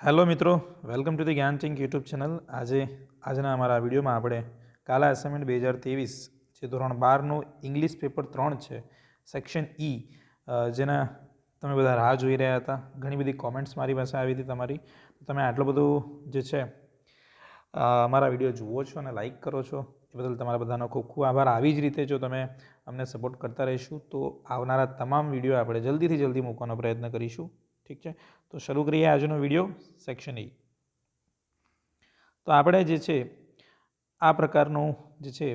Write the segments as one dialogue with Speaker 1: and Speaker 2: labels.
Speaker 1: Hello મિત્રો, welcome to the Gyanchink YouTube channel. આજના અમારા વિડીયોમાં આપણે કાલા એસાઇનમેન્ટ 2023 જે ધોરણ 12નું ઇંગ્લિશ પેપર 3 છે, સેક્શન ઈ, જેના તમે બધા રાહ જોઈ રહ્યા હતા. ઘણી બધી કોમેન્ટ્સ મારી પાસે આવી હતી તમારી. તમે આટલું બધું જે છે અમારા વિડીયો જુઓ છો અને લાઇક કરો છો એ બદલ તમારા બધાનો ખૂબ ખૂબ આભાર. આવી જ રીતે જો તમે અમને સપોર્ટ કરતા રહીશું તો આવનારા તમામ વિડીયો આપણે જલ્દીથી જલ્દી મૂકવાનો પ્રયત્ન કરીશું. ઠીક છે, તો શરૂ કરીએ આજનો વિડીયો, સેક્શન ઈ. તો આપણે જે છે આ પ્રકારનું જે છે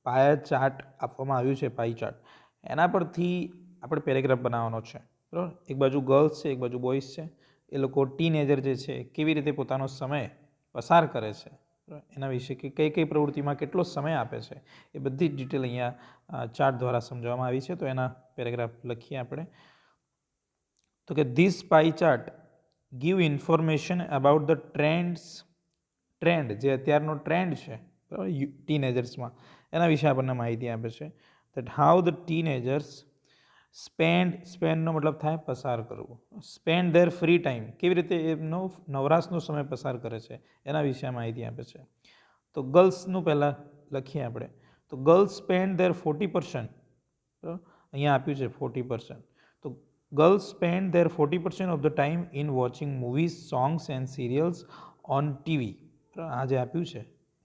Speaker 1: પાયા ચાર્ટ આપવામાં આવ્યું છે, પાઈ ચાર્ટ, એના પરથી આપણે પેરેગ્રાફ બનાવવાનો છે. બરાબર, એક બાજુ ગર્લ્સ છે, એક બાજુ બોયઝ છે. એ લોકો ટીનેજર જે છે કેવી રીતે પોતાનો સમય પસાર કરે છે, એના વિશે કે કઈ કઈ પ્રવૃત્તિમાં કેટલો સમય આપે છે, એ બધી જ ડિટેલ અહીંયા ચાર્ટ દ્વારા સમજાવવામાં આવી છે. તો એના પેરેગ્રાફ લખીએ આપણે. તો કે this pi chart give information about the trend જે અત્યારનો ટ્રેન્ડ છે બરાબર ટીનેજર્સમાં, એના વિશે આપણને માહિતી આપે છે. દેટ હાઉ ધ ટીનેજર્સ સ્પેન્ડનો મતલબ થાય પસાર કરવું, સ્પેન્ડ ધેર ફ્રી ટાઈમ, કેવી રીતે એમનો નવરાશનો સમય પસાર કરે છે એના વિશે માહિતી આપે છે. તો ગર્લ્સનું પહેલાં લખીએ આપણે. તો ગર્લ્સ સ્પેન્ડ ધેર 40%, અહીંયા આપ્યું છે 40%. તો girls spend their 40% of the time in watching movies, songs and serials on TV. આ જે આપ્યું છે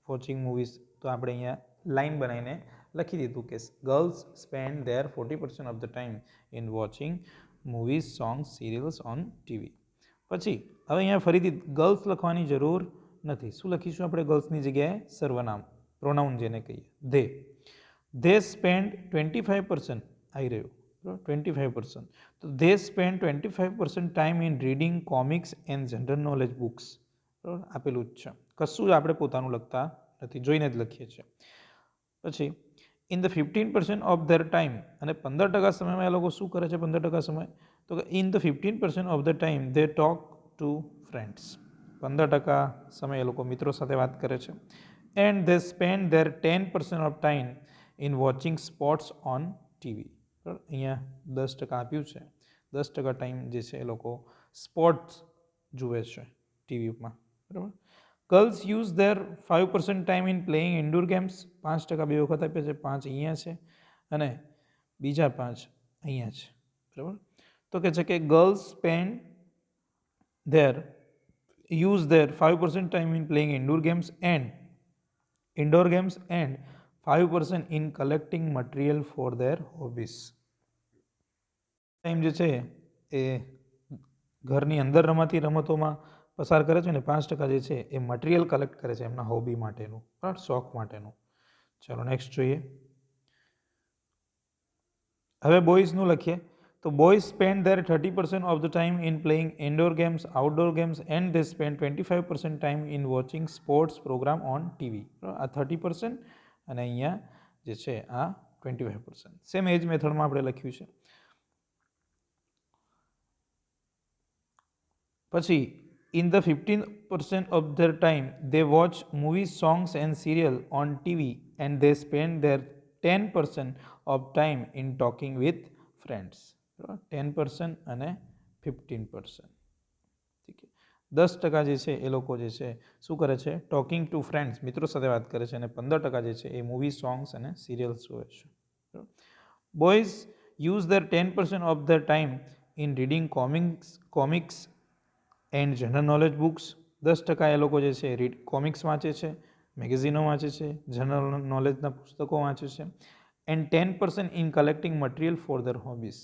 Speaker 1: વોચિંગ મૂવીઝ, તો આપણે અહીંયા લાઈન બનાવીને લખી દીધું કે girls spend there 40% of the time in watching movies, songs, serials on TV. પછી હવે અહીંયા ફરીથી ગર્લ્સ લખવાની જરૂર નથી. શું લખીશું આપણે ગર્લ્સની જગ્યાએ? સર્વનામ, પ્રોનાઉન જેને કહીએ, ધે સ્પેન્ડ 25%, આવી રહ્યું 25%. તો they spend 25% time in reading comics and general knowledge books. બરાબર, આપેલું જ છે, કશું જ આપણે પોતાનું લખતા નથી, જોઈને જ લખીએ છીએ. પછી in the 15% of their time, અને 15% સમયમાં એ લોકો શું કરે છે? 15% સમય, તો કે in the 15% of the time they talk to friends. 15% સમય એ લોકો મિત્રો સાથે વાત કરે છે. And they spend there 10% of time in watching sports on TV. અહીંયા 10% આપ્યું છે. 10% ટાઈમ જે છે એ લોકો સ્પોર્ટ્સ જુએ છે ટીવીમાં. બરાબર. Girls use there 5% time in playing indoor games. 5% બે વખત આપ્યા છે, 5 અહીંયા છે અને બીજા 5 અહીંયા છે. બરાબર. તો કે છે કે girls spend there use there 5% time in playing indoor games and 5% in collecting material four there hobbies. Time જે છે એ ઘરની અંદર રમાતી રમતોમાં પસાર કરે છે ને 5% જે છે એ મટીરિયલ કલેક્ટ કરે છે એમના હોબી માટેનું, શોખ માટેનું. ચાલો નેક્સ્ટ જોઈએ. હવે બોયઝનું લખીએ. તો boys spend their 30% of the time in playing indoor games, outdoor games and they spend 25% time in watching sports program on TV. આ 30% અને અહીંયા જે છે આ 25%. સેમ એજ મેથડમાં આપણે લખ્યું છે. પછી in the 15% of their time they watch movies, songs and serial on TV and they spend there 10% of time in talking with friends. 10% અને 15%. ઠીક છે. 10% જે છે એ લોકો જે છે શું કરે છે? ટોકિંગ ટુ ફ્રેન્ડ્સ, મિત્રો સાથે વાત કરે છે, અને 15% જે છે એ મૂવી, સોંગ્સ અને સિરિયલ્સ જોવે છે. Boys use there 10% of their time in reading comics and general knowledge books. 10% એ લોકો જે છે કોમિક્સ વાંચે છે, મેગેઝિનો વાંચે છે, જનરલ નોલેજના પુસ્તકો વાંચે છે. And 10% in collecting material four there hobbies.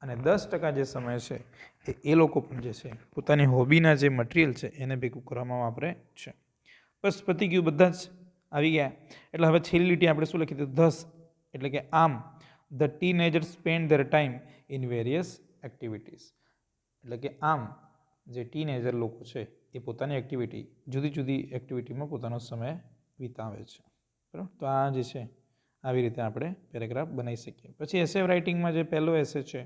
Speaker 1: અને 10% જે સમય છે એ લોકો પણ જે છે પોતાની હોબીના જે મટીરિયલ છે એને ભેગું કરવામાં વાપરે છે. બસ પતી ગયું, બધા જ આવી ગયા. એટલે હવે છેલ્લી લીટી આપણે શું લખી દીધું? ધસ, એટલે કે આમ the teenagers spend there time in various activities. એટલે કે આમ જે ટીનેજર લોકો છે એ પોતાની એક્ટિવિટી, જુદી જુદી એક્ટિવિટીમાં પોતાનો સમય વિતાવે છે. બરાબર. તો આ જે છે આવી રીતે આપણે પેરેગ્રાફ બનાવી શકીએ. પછી એસે રાઇટિંગમાં જે પહેલો એસે છે,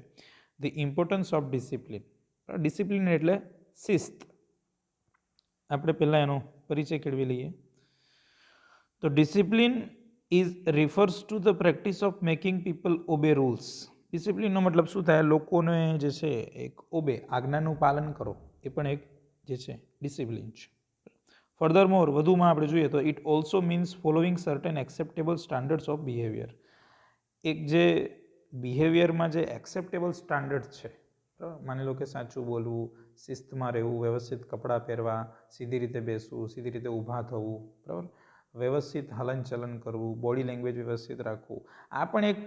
Speaker 1: the importance of discipline. Discipline એટલે શિસ્ત. આપણે પહેલાં એનો પરિચય કેળવી લઈએ. તો discipline refers to the practice of making people obey rules. ડિસિપ્લિનનો મતલબ શું થાય? લોકોને જે છે એક ઓબે, આજ્ઞાનું પાલન કરો, એ પણ એક જે છે ડિસિપ્લિન છે. ફર્ધરમોર વધુમાં આપણે જોઈએ તો it also means following certain acceptable standards of behaviour. એક જે બિહેવિયરમાં જે એક્સેપ્ટેબલ સ્ટાન્ડર્ડ છે, બરાબર, માની લો કે સાચું બોલવું, શિસ્તમાં રહેવું, વ્યવસ્થિત કપડાં પહેરવા, સીધી રીતે બેસવું, સીધી રીતે ઊભા થવું, બરાબર, વ્યવસ્થિત હલનચલન કરવું, બોડી લેંગ્વેજ વ્યવસ્થિત રાખવું, આ પણ એક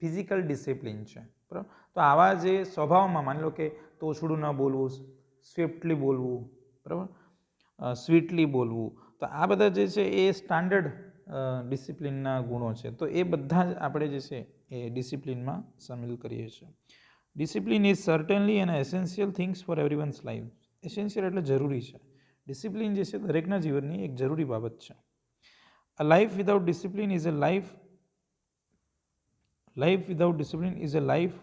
Speaker 1: ફિઝિકલ ડિસિપ્લિન છે, બરાબર. તો આવા જે સ્વભાવમાં માની લો કે તોછડું ન બોલવું, સ્વિફ્ટલી બોલવું, બરાબર, સ્વીટલી બોલવું, તો આ બધા જે છે એ સ્ટાન્ડર્ડ ડિસિપ્લિનના ગુણો છે. તો એ બધા જ આપણે જે છે એ ડિસિપ્લિનમાં સામેલ કરીએ છીએ. Discipline is certainly an essential things for everyone's life. Essential એટલે જરૂરી છે. ડિસિપ્લિન જે છે દરેકના જીવનની એક જરૂરી બાબત છે. A life without discipline is a life without discipline is a life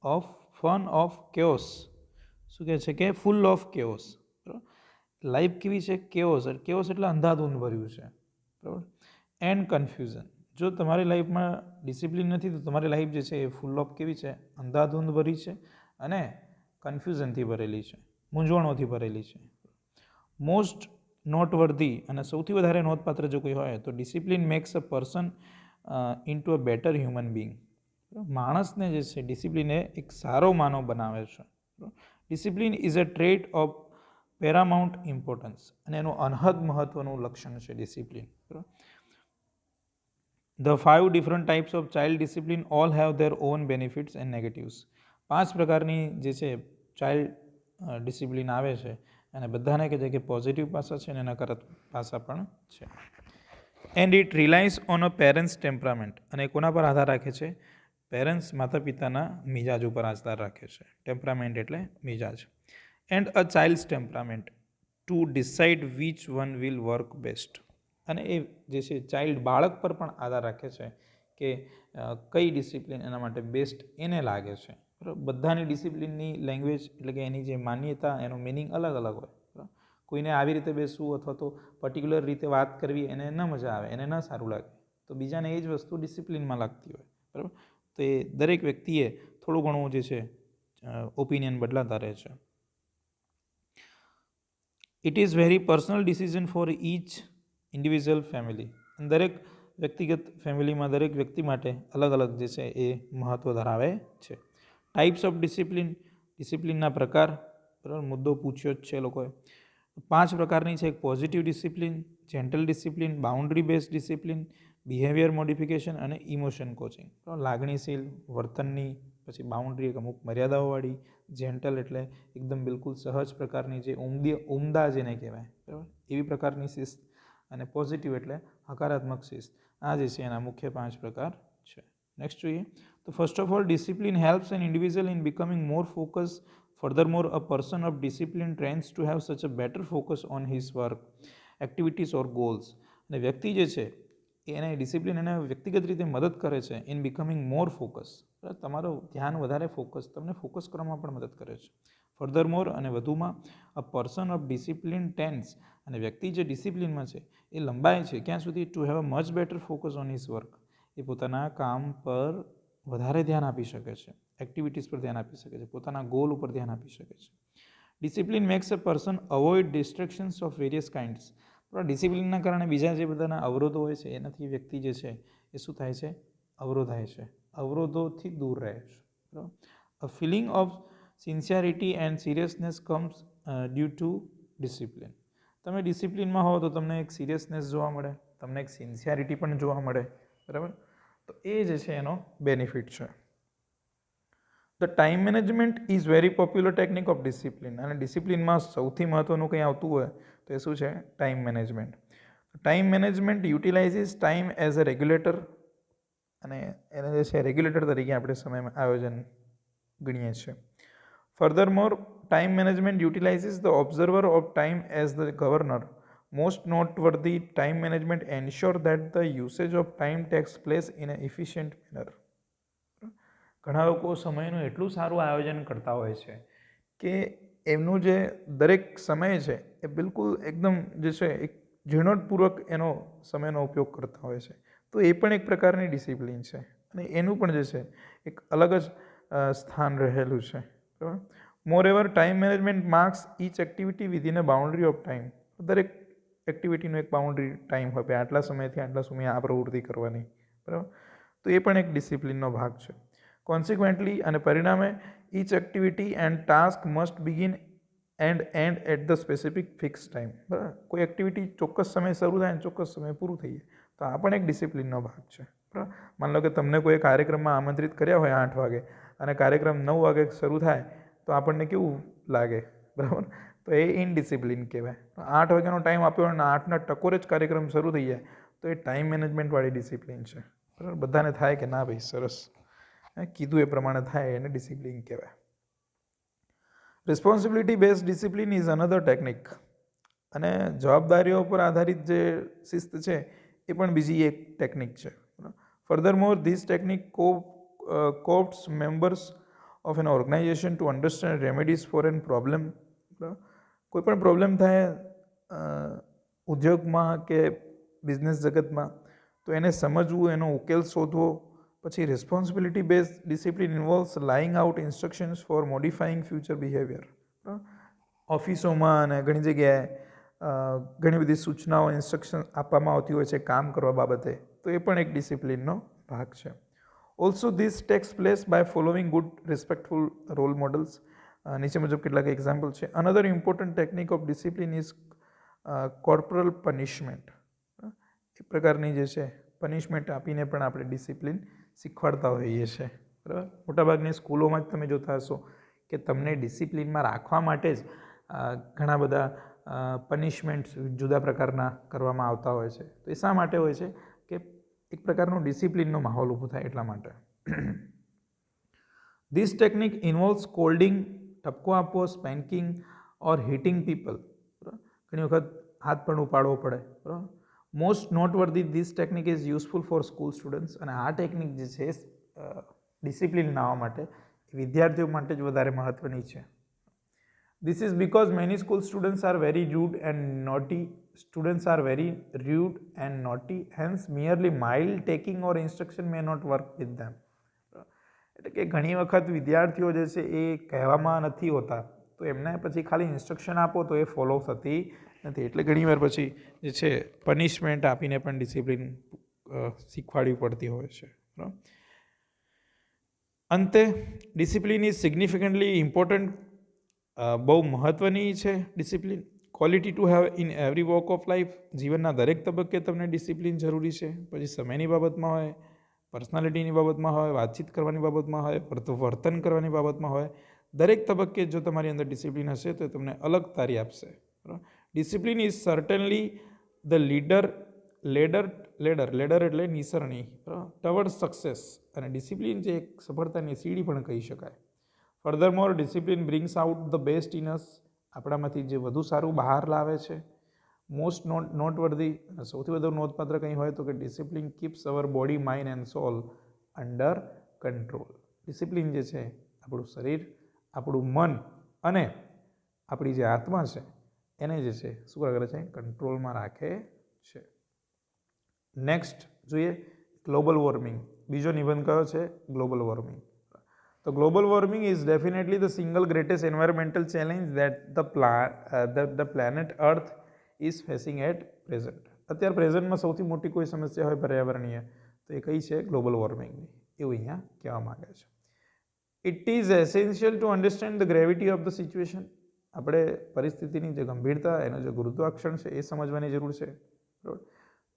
Speaker 1: of fun of chaos. શું કહે છે કે ફૂલ ઓફ કેઓસ. બરાબર, લાઈફ કેવી છે? કેઓસ. કેઓસ એટલે અંધાધૂંધ ભર્યું છે, બરાબર, એન્ડ કન્ફ્યુઝન. જો તમારી લાઈફમાં ડિસિપ્લિન નથી તો તમારી લાઈફ જે છે એ ફૂલ ઓફ કેવી છે? અંધાધૂંધ ભરી છે અને કન્ફ્યુઝનથી ભરેલી છે, મૂંઝવણોથી ભરેલી છે. મોસ્ટ નોટવર્ધી અને સૌથી વધારે નોંધપાત્ર જો કોઈ હોય તો discipline makes a person into a better human being. માણસને જે છે ડિસિપ્લિન એક સારો માનવ બનાવે છે. Discipline is a trait of paramount importance અને એનું અનહદ મહત્વનું લક્ષણ છે discipline. The 5 different types of child discipline all have their own benefits and negatives. 5 પ્રકારની જે છે ચાઇલ્ડ ડિસિપ્લિન આવે છે અને બધાને કહે છે કે પોઝિટિવ પાસા છે અને નકારાત્મક પાસા પણ છે. And it relies on a parents temperament. અને કોના પર આધાર રાખે છે? પેરેન્ટ્સ, માતા પિતાના મિજાજ ઉપર આધાર રાખે છે. ટેમ્પરામેન્ટ એટલે મિજાજ. And a child's temperament to decide which one will work best. અને એ જે છે ચાઇલ્ડ, બાળક પર પણ આધાર રાખે છે કે કઈ ડિસિપ્લિન એના માટે બેસ્ટ એને લાગે છે. બરાબર, બધાની ડિસિપ્લિનની લેંગ્વેજ એટલે કે એની જે માન્યતા, એનો મિનિંગ અલગ અલગ હોય. બરાબર, કોઈને આવી રીતે બેસવું અથવા તો પર્ટિક્યુલર રીતે વાત કરવી એને ન મજા આવે, એને ન સારું લાગે, તો બીજાને એ જ વસ્તુ ડિસિપ્લિનમાં લાગતી હોય. બરાબર, તો એ દરેક વ્યક્તિએ થોડું ઘણું જે છે ઓપિનિયન બદલાતા રહે છે. It is very personal decision for each individual family. દરેક વ્યક્તિગત ફેમિલીમાં દરેક વ્યક્તિ માટે અલગ અલગ જે છે એ મહત્ત્વ ધરાવે છે. Types of discipline. ડિસિપ્લિનના પ્રકાર, બરાબર, મુદ્દો પૂછ્યો જ છે લોકોએ. 5 પ્રકારની છે. એક positive discipline, gentle discipline, boundary base discipline, behaviour modification અને ઇમોશન કોચિંગ. લાગણીશીલ વર્તનની, પછી બાઉન્ડ્રી એક અમુક મર્યાદાઓવાળી, જેન્ટલ એટલે એકદમ બિલકુલ સહજ પ્રકારની જે ઉમદા જેને કહેવાય, બરાબર, એવી પ્રકારની શિસ્ત, અને પોઝિટિવ એટલે હકારાત્મક શિસ્ત. આ જે છે એના મુખ્ય 5 પ્રકાર છે. નેક્સ્ટ જોઈએ તો first of all, discipline helps N individual in becoming more focus. Furthermore, a person of discipline trains to have such a better focus on his work, activities or goals. અને વ્યક્તિ જે છે એને ડિસિપ્લિન એને વ્યક્તિગત રીતે મદદ કરે છે ઇન બિકમિંગ મોર ફોકસ. તમારું ધ્યાન વધારે તમને ફોકસ કરવામાં પણ મદદ કરે છે. ફર્ધરમોર અને વધુમાં, a person of discipline tends અને વ્યક્તિ જે ડિસિપ્લિનમાં છે એ લંબાય છે ક્યાં સુધી? To have a much better focus on his work. એ પોતાના કામ પર વધારે ધ્યાન આપી શકે છે, એક્ટિવિટીઝ પર ધ્યાન આપી શકે છે, પોતાના ગોલ ઉપર ધ્યાન આપી શકે છે. Discipline makes a person avoid distractions of various kinds. પણ ડિસિપ્લિનના કારણે બીજા જે બધાના અવરોધો હોય છે એનાથી વ્યક્તિ જે છે એ શું થાય છે? અવરોધાય છે, અવરોધોથી દૂર રહે છે. બરાબર, a feeling of sincerity and seriousness comes due to discipline. તમે ડિસિપ્લિનમાં હો તો તમને એક સિરિયસનેસ જોવા મળે, તમને એક સિન્સિયરિટી પણ જોવા મળે. બરાબર, તો એ જે છે એનો બેનિફિટ છે. The time management is very popular technique of discipline. અને ડિસિપ્લિનમાં સૌથી મહત્ત્વનું કંઈ આવતું હોય તો એ શું છે? Time management. Time management utilises time as a regulator. અને એને જે છે રેગ્યુલેટર તરીકે આપણે સમય આયોજન ગણીએ છીએ. Furthermore, time management utilises the observer of time as the governor. Most noteworthy, time management ensure that the usage of time takes place in a efficient manner. ઘણા લોકો સમયનું એટલું સારું આયોજન કરતા હોય છે કે એમનું જે દરેક સમય છે એ બિલકુલ એકદમ જે છે એક ઝીણવટપૂર્વક એનો સમયનો ઉપયોગ કરતા હોય છે. તો એ પણ એક પ્રકારની ડિસિપ્લિન છે અને એનું પણ જે છે એક અલગ જ સ્થાન રહેલું છે. બરાબર, moreover time management marks each activity within a boundary of time. દરેક એક્ટિવિટીનો એક બાઉન્ડ્રી ટાઈમ હોય, આટલા સમયથી આટલા સમય આ પ્રવૃત્તિ કરવાની, બરાબર. તો એ પણ એક ડિસિપ્લિનનો ભાગ છે. કોન્સિક્વન્ટલી અને પરિણામે each activity and task must begin and at the specific fix time. બરાબર, કોઈ એક્ટિવિટી ચોક્કસ સમય શરૂ થાય અને ચોક્કસ સમય પૂરું થઈ જાય, તો આ પણ એક ડિસિપ્લિનનો ભાગ છે, બરાબર. માની લો કે તમને કોઈ કાર્યક્રમમાં આમંત્રિત કર્યા હોય 8 વાગે અને કાર્યક્રમ 9 વાગે શરૂ થાય, તો આપણને કેવું લાગે, બરાબર. તો એ ઇનડિસિપ્લિન કહેવાય. 8 વાગ્યાનો ટાઈમ આપ્યો અને 8ના ટકોરે જ કાર્યક્રમ શરૂ થઈ જાય, તો એ ટાઈમ મેનેજમેન્ટવાળી ડિસિપ્લિન છે, બરાબર. બધાને થાય કે ના ભાઈ સરસ, કીધું એ પ્રમાણે થાય, એને ડિસિપ્લિન કહેવાય. Responsibility base discipline is another technique. અને જવાબદારીઓ પર આધારિત જે શિસ્ત છે એ પણ બીજી એક ટેકનિક છે. Furthermore this technique coopts members of an organisation to understand remedies for an problem. કોઈ પણ પ્રોબ્લેમ થાય ઉદ્યોગમાં કે બિઝનેસ જગતમાં, તો એને સમજવું, એનો ઉકેલ શોધવો. પછી responsibility base discipline involves laying out instructions for modifying future behaviour. ઓફિસોમાં અને ઘણી જગ્યાએ ઘણી બધી સૂચનાઓ, ઇન્સ્ટ્રક્શન આપવામાં આવતી હોય છે કામ કરવા બાબતે, તો એ પણ એક ડિસિપ્લિનનો ભાગ છે. Also this takes place by following good respectful role models. નીચે મુજબ કેટલાક એક્ઝામ્પલ છે. Another important technique of discipline is corporal punishment. એ પ્રકારની જે છે પનિશમેન્ટ આપીને પણ આપણે ડિસિપ્લિન શીખવાડતા હોઈએ છીએ, બરાબર. મોટાભાગની સ્કૂલોમાં જ તમે જોતા હશો કે તમને ડિસિપ્લિનમાં રાખવા માટે જ ઘણા બધા પનિશમેન્ટ્સ જુદા પ્રકારના કરવામાં આવતા હોય છે. તો એ શા માટે હોય છે કે એક પ્રકારનો ડિસિપ્લિનનો માહોલ ઊભો થાય એટલા માટે. ધીસ ટેકનિક ઇન્વોલ્વ સ્કોલ્ડિંગ, ઠપકો આપવો, સ્પેન્કિંગ ઓર હિટિંગ પીપલ. ઘણી વખત હાથ પણ ઉપાડવો પડે, બરાબર. Most noteworthy this technique is useful for school students. અને આ ટેકનિક જે છે ડિસિપ્લિન લાવવા માટે વિદ્યાર્થીઓ માટે જ વધારે મહત્ત્વની છે. This is because many school students are very rude and naughty. Students are very rude and naughty. Hence, merely mild taking or instruction may not work with them. એટલે કે ઘણી વખત વિદ્યાર્થીઓ જે છે એ કહેવામાં નથી હોતા, તો એમને પછી ખાલી ઇન્સ્ટ્રક્શન આપો તો એ ફોલો થતી નથી. એટલે ઘણીવાર પછી જે છે પનિશમેન્ટ આપીને પણ ડિસિપ્લિન શીખવાડવી પડતી હોય છે, બરાબર. અંતે ડિસિપ્લિન ઇઝ સિગ્નિફિકન્ટલી ઇમ્પોર્ટન્ટ. બહુ મહત્ત્વની છે discipline. Quality to have in every walk of life. જીવનના દરેક તબક્કે તમને ડિસિપ્લિન જરૂરી છે. પછી સમયની બાબતમાં હોય, પર્સનાલિટીની બાબતમાં હોય, વાતચીત કરવાની બાબતમાં હોય, વર્તન કરવાની બાબતમાં હોય, દરેક તબક્કે જો તમારી અંદર ડિસિપ્લિન હશે તો તમને અલગ તારી આપશે, બરાબર. ડિસિપ્લિન ઇઝ સર્ટનલી ધ લેડર એટલે નિસરણી, બરાબર, ટવર્ડ સક્સેસ. અને ડિસિપ્લિન જે એક સફળતાની સીડી પણ કહી શકાય. Furthermore discipline brings out the best in us. આપણામાંથી જે વધુ સારું બહાર લાવે છે. મોસ્ટ નોટવર્ધી, સૌથી વધુ નોંધપાત્ર કંઈ હોય તો કે discipline keeps our body, mind and soul under control. Discipline જે છે આપણું શરીર, આપણું મન અને આપણી જે આત્મા છે એને જે છે શું કરે છે, કંટ્રોલમાં રાખે છે. નેક્સ્ટ જોઈએ ગ્લોબલ વોર્મિંગ. બીજો નિબંધ કયો છે? Global warming. તો global warming is definitely the single greatest environmental challenge that the planet Earth is facing at present. અત્યારે પ્રેઝન્ટમાં સૌથી મોટી કોઈ સમસ્યા હોય પર્યાવરણીય તો એ કઈ છે? ગ્લોબલ વોર્મિંગની, એવું અહીંયા કહેવા માંગે છે. It is essential to understand the gravity of the situation. આપણે પરિસ્થિતિની જે ગંભીરતા, એનો જે ગુરુત્વાકર્ષણ છે એ સમજવાની જરૂર છે, બરાબર.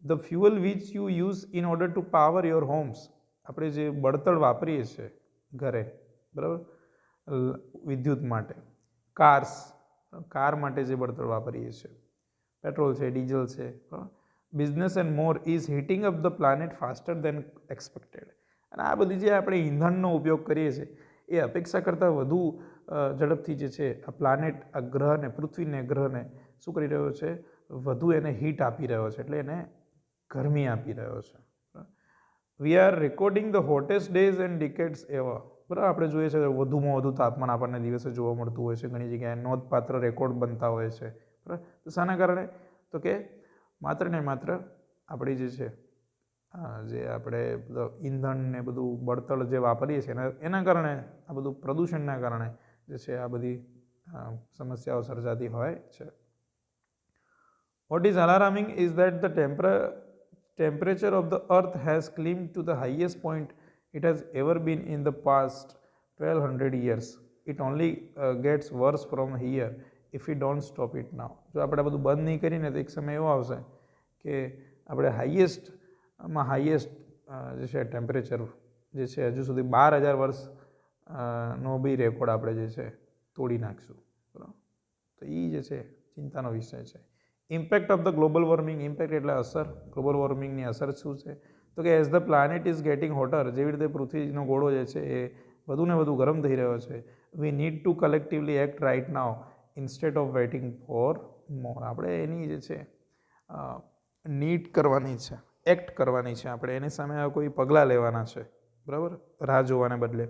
Speaker 1: The fuel which you use in order to power your homes. આપણે જે બળતણ વાપરીએ છીએ ઘરે, બરાબર, વિદ્યુત માટે, કાર માટે જે બળતણ વાપરીએ છીએ, પેટ્રોલ છે, ડીઝલ છે, business and more is heating up the planet faster than expected. અને આ બધી જે આપણે ઈંધણનો ઉપયોગ કરીએ છીએ એ અપેક્ષા કરતાં વધુ ઝડપથી જે છે આ પ્લાનેટ, આ ગ્રહને, પૃથ્વીને, ગ્રહને શું કરી રહ્યો છે? વધુ એને હીટ આપી રહ્યો છે, એટલે એને ગરમી આપી રહ્યો છે. We are recording the hottest days and decades ever. બરાબર, આપણે જોઈએ છે વધુમાં વધુ તાપમાન આપણને દિવસે જોવા મળતું હોય છે. ઘણી જગ્યાએ નોંધપાત્ર રેકોર્ડ બનતા હોય છે, બરાબર. તો શાના કારણે? તો કે માત્ર ને માત્ર આપણી જે છે જે આપણે ઈંધણ ને બધું બળતણ જે વાપરીએ છીએ એના કારણે, આ બધું પ્રદૂષણના કારણે જે છે આ બધી સમસ્યાઓ સર્જાતી હોય છે. What is alarming is that the temperature of the earth has climbed to the highest point it has ever been in the past 1200 years. It only gets worse from here if we don't stop it now. જો આપણે બધું બંધ નહીં કરીને તો એક સમય એવો આવશે કે આપણે હાઈએસ્ટમાં હાઈએસ્ટ જે છે ટેમ્પરેચર જે છે હજુ સુધી 12,000 વર્ષ નો બી રેકોર્ડ આપણે જે છે તોડી નાખશું. બરાબર, તો એ જે છે ચિંતાનો વિષય છે. Impact of the global warming. Impact એટલે અસર. ગ્લોબલ વોર્મિંગની અસર શું છે? તો કે as the planet is getting hotter, જેવી રીતે પૃથ્વીનો ગોળો જે છે એ વધુ ને વધુ ગરમ થઈ રહ્યો છે. We need to collectively act right now instead of waiting for more. આપણે એની જે છે નીડ કરવાની છે, એક્ટ કરવાની છે. આપણે એની સામે કોઈ પગલાં લેવાના છે. બરાબર, રાહ જોવાને બદલે.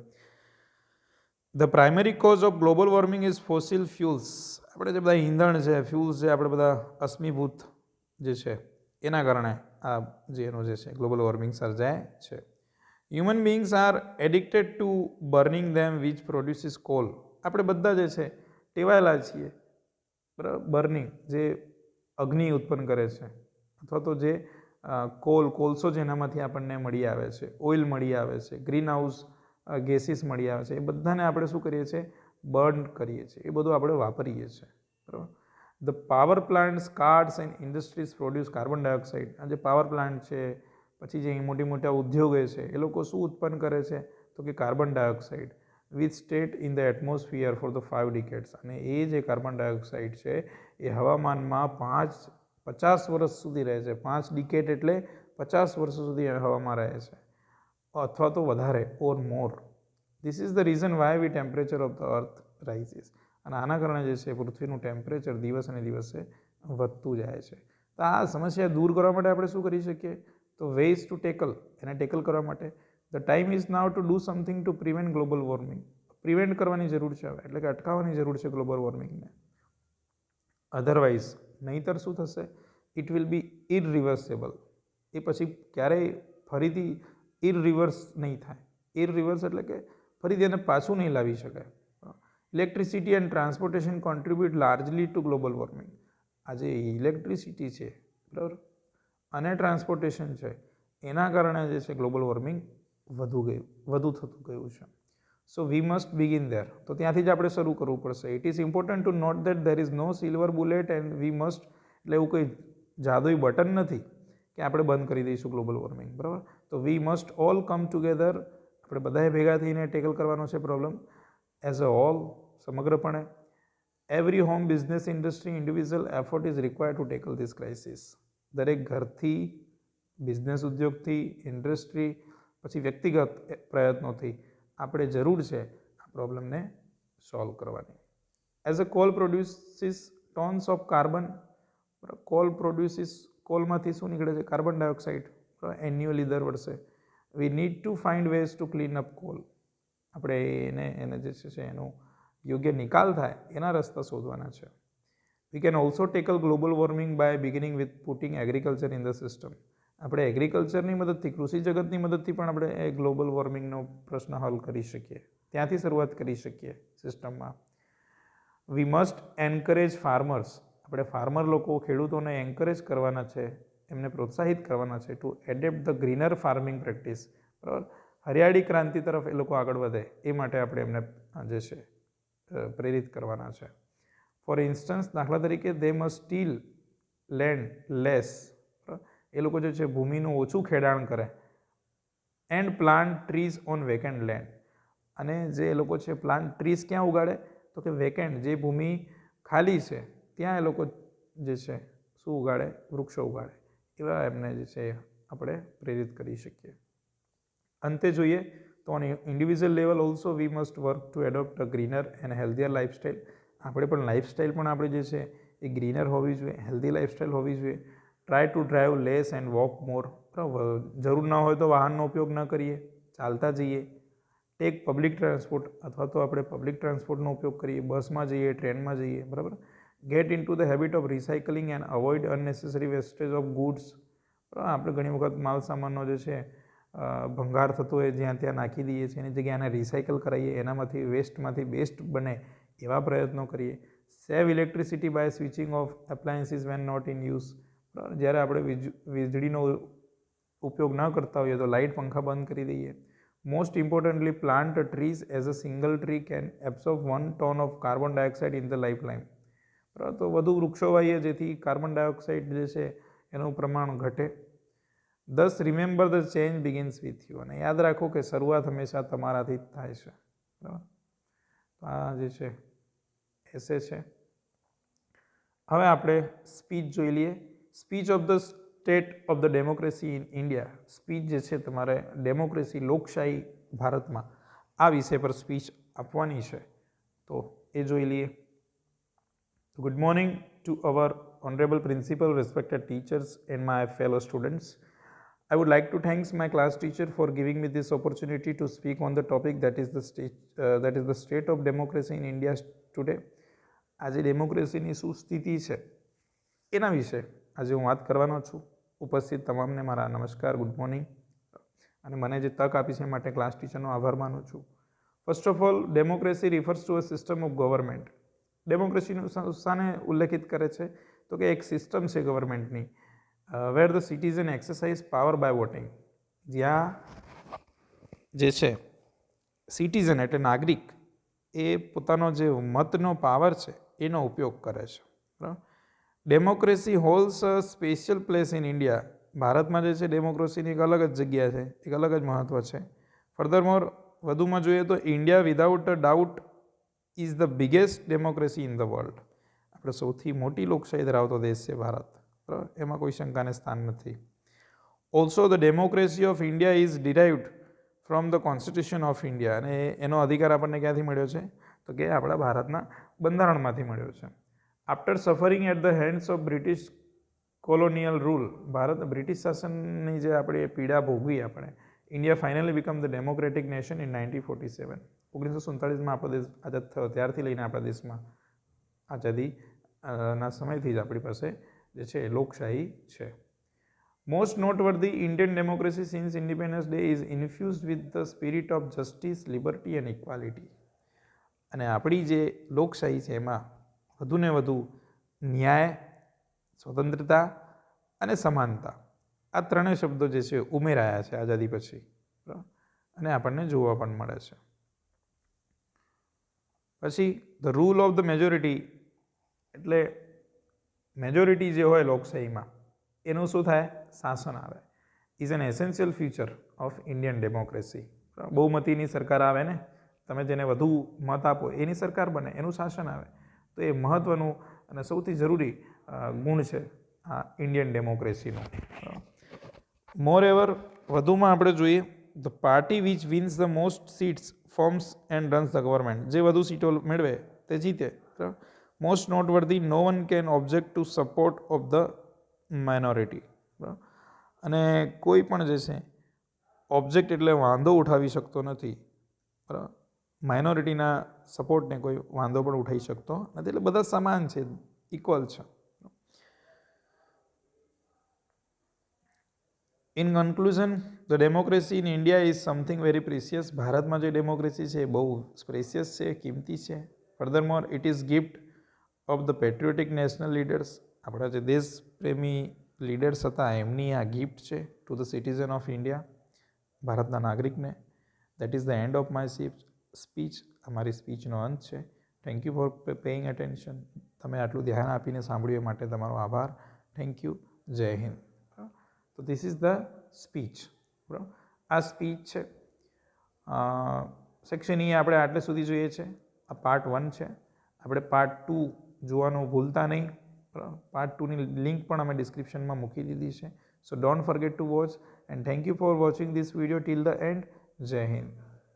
Speaker 1: The primary cause of global warming is fossil fuels. આપણે જે બધા ઈંધણ છે, ફ્યુલ્સ છે, આપણે બધા અશ્મિભૂત જે છે એના કારણે આ જે એનું જે છે ગ્લોબલ વોર્મિંગ સર્જાય છે. Human beings are addicted to burning them which produces coal. આપણે બધા જે છે ટેવાયેલા છીએ બરાબર બર્નિંગ, જે અગ્નિ ઉત્પન્ન કરે છે, અથવા તો જે કોલસો જેનામાંથી આપણને મળી આવે છે, ઓઇલ મળી આવે છે, ગ્રીન હાઉસ ગેસીસ મળી આવે છે, એ બધાને આપણે શું કરીએ છીએ? બર્ન કરીએ છીએ. એ બધું આપણે વાપરીએ છીએ. બરાબર. The power plants, cars and industries produce carbon dioxide. આ જે પાવર પ્લાન્ટ છે, પછી જે મોટા ઉદ્યોગો છે, એ લોકો શું ઉત્પન્ન કરે છે? તો કે carbon dioxide which state in the atmosphere for the 5 ડિકેડ્સ. અને એ જે કાર્બન ડાયોક્સાઇડ છે એ હવામાનમાં 50 વર્ષ સુધી રહે છે. 5 ડિકેડ એટલે 50 વર્ષ સુધી હવામાં રહે છે, અથવા તો વધારે, or more. This is the reason why we temperature of the earth rises. અને આના કારણે જે છે પૃથ્વીનું ટેમ્પરેચર દિવસે ને દિવસે વધતું જાય છે. તો આ સમસ્યા દૂર કરવા માટે આપણે શું કરી શકીએ? તો વેઝ ટુ ટેકલ. એને ટેકલ કરવા માટે the time is now two do something to prevent global warming. Prevent કરવાની જરૂર છે હવે, એટલે કે અટકાવવાની જરૂર છે ગ્લોબલ વોર્મિંગને. અધરવાઇઝ નહીંતર શું થશે? It will be ઇરરિવર્સેબલ. એ પછી ક્યારેય ફરીથી ઇરરિવર્સ નહીં થાય. ઇરરિવર્સ એટલે કે ફરીથી એને પાછું નહીં લાવી શકાય. Electricity and transportation contribute largely two global warming. આ જે ઇલેક્ટ્રિસિટી છે બરાબર અને ટ્રાન્સપોર્ટેશન છે એના કારણે જે છે ગ્લોબલ વોર્મિંગ વધુ થતું ગયું છે. So we must begin there. તો ત્યાંથી જ આપણે શરૂ કરવું પડશે. It is important to note that there is no silver bullet and we must. એટલે એવું કોઈ જાદુઈ બટન નથી કે આપણે બંધ કરી દઈશું ગ્લોબલ વોર્મિંગ. બરાબર. તો we must all come together. આપણે બધાએ ભેગા થઈને ટેકલ કરવાનો છે પ્રોબ્લેમ એઝ અ હોલ, સમગ્રપણે. Every home, business, industry, individual effort is required to tackle this crisis. દરેક ઘરથી, બિઝનેસ ઉદ્યોગથી, ઇન્ડસ્ટ્રી, પછી વ્યક્તિગત પ્રયત્નોથી આપણે જરૂર છે આ પ્રોબ્લેમને સોલ્વ કરવાની. As a coal produces tons of carbon. કોલમાંથી શું નીકળે છે? કાર્બન ડાયોક્સાઇડ એન્યુઅલી દર વર્ષે. We need to find ways to clean up coal. આપણે એને જે છે એનો યોગ્ય નિકાલ થાય એના રસ્તા શોધવાના છે. We can also tackle global warming by beginning with putting agriculture in the system. આપણે એગ્રીકલ્ચરની મદદથી, કૃષિ જગતની મદદથી પણ આપણે એ ગ્લોબલ વોર્મિંગનો પ્રશ્ન હલ કરી શકીએ. ત્યાંથી શરૂઆત કરી શકીએ સિસ્ટમમાં. We must encourage farmers. આપણે ફાર્મર લોકો, ખેડૂતોને એન્કરેજ કરવાના છે, એમને પ્રોત્સાહિત કરવાના છે to adapt the greener farming practice. બરાબર. હરિયાળી ક્રાંતિ તરફ એ લોકો આગળ વધે એ માટે આપણે એમને જે છે પ્રેરિત કરવાના છે. ફોર ઇન્સ્ટન્સ, દાખલા તરીકે, they must still land less. એ લોકો જે છે ભૂમિનું ઓછું ખેડાણ કરે. And plant trees on vacant land. અને જે એ લોકો છે પ્લાન્ટ ટ્રીઝ ક્યાં ઉગાડે? તો કે વેકેન્ટ, જે ભૂમિ ખાલી છે ત્યાં એ લોકો જે છે શું ઉગાડે? વૃક્ષો ઉગાડે. એવા એમને જે છે આપણે પ્રેરિત કરી શકીએ. અંતે જોઈએ તો on individual level also we must work to adopt a greener and healthier lifestyle. આપણે પણ લાઇફસ્ટાઇલ પણ આપણે જે છે એ ગ્રીનર હોવી જોઈએ, હેલ્ધી લાઇફસ્ટાઇલ હોવી જોઈએ. Try to drive less and walk more. જરૂર ના હોય તો વાહનનો ઉપયોગ ન કરીએ, ચાલતા જઈએ. ટેક પબ્લિક ટ્રાન્સપોર્ટ, અથવા તો આપણે પબ્લિક ટ્રાન્સપોર્ટનો ઉપયોગ કરીએ, બસમાં જઈએ, ટ્રેનમાં જઈએ. બરાબર. Get in to the habit of recycling and avoid અનનેસેસરી wastage of goods. આપણે ઘણી વખત માલ સામાનનો જે છે ભંગાર થતો હોય જ્યાં ત્યાં નાખી દઈએ છીએ, એની જગ્યાએ એને રિસાયકલ કરાવીએ, એનામાંથી વેસ્ટમાંથી બેસ્ટ બને એવા પ્રયત્નો કરીએ. Save electricity by switching off appliances when not in use. જ્યારે આપણે વીજળીનો ઉપયોગ ન કરતા હોઈએ તો લાઇટ પંખા બંધ કરી દઈએ. Most importantly plant trees as a single tree can absorb 1 ton of carbon dioxide in the life line. બરાબર, તો વધુ વૃક્ષો વાવીએ જેથી કાર્બન ડાયોક્સાઇડ જે છે એનું પ્રમાણ ઘટે. 10 remember the change begins with you. અને યાદ રાખો કે શરૂઆત હંમેશા તમારાથી જ થાય છે. બરાબર, તો આ જે છે એસે છે. હવે આપણે સ્પીચ જોઈ લઈએ. Speech of the state of the democracy in India. Speech જે છે તમારે ડેમોક્રેસી લોકશાહી ભારતમાં આ વિષય પર સ્પીચ આપવાની છે, તો એ જોઈ લઈએ. Good morning to our honorable principal, respected teachers and my fellow students. I would like to thank my class teacher for giving me this opportunity to speak on the topic that is the state of democracy in India today. આજે ડેમોક્રેસીની શું સ્થિતિ છે એના વિશે આજે હું વાત કરવાનો છું. ઉપસ્થિત તમામને મારા નમસ્કાર, ગુડ મોર્નિંગ, અને મને જે તક આપી છે માટે ક્લાસ ટીચરનો આભાર માનું છું. First of all, democracy refers to a system of government. ડેમોક્રેસીનું શાને ઉલ્લેખિત કરે છે તો કે એક સિસ્ટમ છે ગવર્મેન્ટની, where the citizen exercise power by voting. જ્યાં જે છે સિટીઝન એટલે નાગરિક એ પોતાનો જે મતનો પાવર છે એનો ઉપયોગ કરે છે. બરાબર. Democracy holds a special place in India. ભારતમાં જે છે ડેમોક્રેસીની એક અલગ જ જગ્યા છે, એક અલગ જ મહત્ત્વ છે. ફર્ધરમોર, વધુમાં જોઈએ તો India without a doubt is the biggest democracy in the world. આપણે સૌથી મોટી લોકશાહી ધરાવતો દેશ છે ભારત. બરાબર, એમાં કોઈ શંકાને સ્થાન નથી. Also the democracy of India is derived from the constitution of India. અને એનો અધિકાર આપણને ક્યાંથી મળ્યો છે તો કે આપણા ભારતના બંધારણમાંથી મળ્યો છે. After suffering at the hands of British colonial rule. British શાસનની જે આપણે પીડા ભોગવી આપણે, India finally become the democratic nation in 1947. 1947માં આપણો દેશ આઝાદ થયો, ત્યારથી લઈને આપણા દેશમાં આઝાદી ના સમયથી જ આપણી પાસે જે છે લોકશાહી છે. Most noteworthy Indian democracy since independence day is infused with the spirit of justice, liberty and equality. અને આપણી જે લોકશાહી છે એમાં વધુને વધુ ન્યાય, સ્વતંત્રતા અને સમાનતા, આ ત્રણેય શબ્દો જે છે ઉમેરાયા છે આઝાદી પછી, અને આપણને જોવા પણ મળે છે. પછી the rule of the majority, એટલે મેજોરિટી જે હોય લોકશાહીમાં એનું શું થાય, શાસન આવે. Is an essential feature of Indian democracy. બહુમતીની સરકાર આવે ને, તમે જેને વધુ મત આપો એની સરકાર બને, એનું શાસન આવે, તો એ મહત્ત્વનું અને સૌથી જરૂરી ગુણ છે આ ઇન્ડિયન ડેમોક્રેસીનો. મોર એવર, વધુમાં આપણે જોઈએ, the party which wins the most seats forms and runs the government. જે વધુ સીટો મેળવે તે જીતે. Most noteworthy, no one can object to support of the minority. અને કોઈ પણ જે છે ઓબ્જેક્ટ એટલે વાંધો ઉઠાવી શકતો નથી. બરાબર, માઇનોરિટીના સપોર્ટને કોઈ વાંધો પણ ઉઠાવી શકતો નથી. એટલે બધા સમાન છે, ઇક્વલ છે. In conclusion, the democracy in India is something very precious. ભારતમાં જે ડેમોક્રેસી છે એ બહુ પ્રેસિયસ છે, કિંમતી છે. Furthermore, it is gift of the patriotic national leaders. આપણા જે દેશપ્રેમી લીડર્સ હતા એમની આ ગિફ્ટ છે to the citizen of India, ભારતના નાગરિકને. That is the end of my speech. અમારી સ્પીચનો અંત છે. Thank you for paying attention. તમે આટલું ધ્યાન આપીને સાંભળ્યું એ માટે તમારો આભાર. Thank you. જય હિન્દ. તો ધીસ ઇઝ ધ સ્પીચ. બરાબર, આ સ્પીચ છે. સેક્શન એ આપણે આટલે સુધી જોઈએ છે. આ પાર્ટ 1 છે. આપણે પાર્ટ 2 જોવાનું ભૂલતા નહીં. બરાબર, પાર્ટ 2ની લિંક પણ અમે ડિસ્ક્રિપ્શનમાં મૂકી દીધી છે. સો don't forget two watch, and thank you for watching this video till the and. જય હિન્દ.